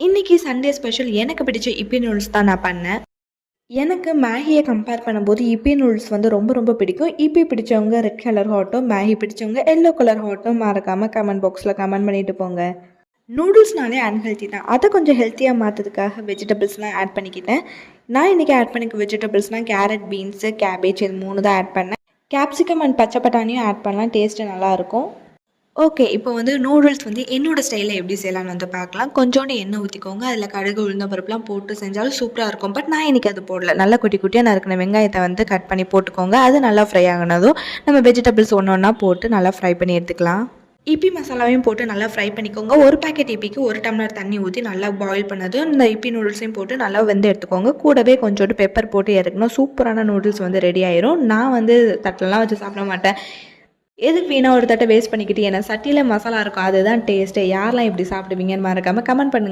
இன்னைக்கு Sunday special எனக்கு பிடிச்ச இப்பி நூடுல்ஸ் தான் நான் பண்ணேன். எனக்கு மேகியை கம்பேர் பண்ணும்போது இப்பி நூடுல்ஸ் வந்து ரொம்ப ரொம்ப பிடிக்கும். இப்பி பிடிச்சவங்க ரெட் கலர் ஹாட்டும், மேகி பிடிச்சவங்க எல்லோ கலர் ஹாட்டும் மறக்காம கமெண்ட் பாக்ஸில் கமெண்ட் பண்ணிட்டு போங்க. நூடுல்ஸ்னாலே அன்ஹெல்த்தி தான். அதை கொஞ்சம் ஹெல்த்தியாக மாற்றுறதுக்காக வெஜிடபிள்ஸ்லாம் ஆட் பண்ணிக்கிட்டேன். நான் இன்றைக்கி ஆட் பண்ணிக்க வெஜிடபிள்ஸ்னால் கேரட், பீன்ஸு, கேபேஜ் இது 3 தான் ஆட் பண்ணேன். கேப்சிகம் அண்ட் பச்சை பட்டாணியும் ஆட் பண்ணலாம், டேஸ்ட்டு நல்லாயிருக்கும். ஓகே. இப்போ வந்து நூடுல்ஸ் வந்து என்னோட ஸ்டைலில் எப்படி செய்யலாம்னு வந்து பார்க்கலாம். கொஞ்சோண்டு எண்ணெய் ஊற்றிக்கோங்க. அதில் கடுகு, உளுந்தம் பருப்புலாம் போட்டு செஞ்சாலும் சூப்பராக இருக்கும். பட் நான் இன்றைக்கி அது போடல. நல்லா குட்டி குட்டியாக நறுக்கின வெங்காயத்தை வந்து கட் பண்ணி போட்டுக்கோங்க. அது நல்லா ஃப்ரை ஆகினதும் நம்ம வெஜிடபிள்ஸ் ஒன்று ஒன்றா போட்டு நல்லா ஃப்ரை பண்ணி எடுத்துக்கலாம். இப்பி மசாலாவையும் போட்டு நல்லா ஃப்ரை பண்ணிக்கோங்க. ஒரு பேக்கெட் இப்பிக்கு 1 டம்ளர் தண்ணி ஊற்றி நல்லா பாயில் பண்ணதும் இந்த இப்பி நூடுல்ஸையும் போட்டு நல்லா வெந்து எடுத்துக்கோங்க. கூடவே கொஞ்சோண்டு பெப்பர் போட்டு இறக்கணும். சூப்பரான நூடுல்ஸ் வந்து ரெடி ஆயிரும். நான் வந்து தட்டிலலாம் வச்சு சாப்பிட மாட்டேன். எதுக்கு வீணா ஒரு தட்டை வேஸ்ட் பண்ணிக்கிட்டு, ஏன்னா சட்டியில் மசாலா இருக்கும், அதுதான் டேஸ்ட்டு. யாரெல்லாம் இப்படி சாப்பிடுவீங்கன்னு மறக்காமல் கமெண்ட் பண்ணுங்கள்.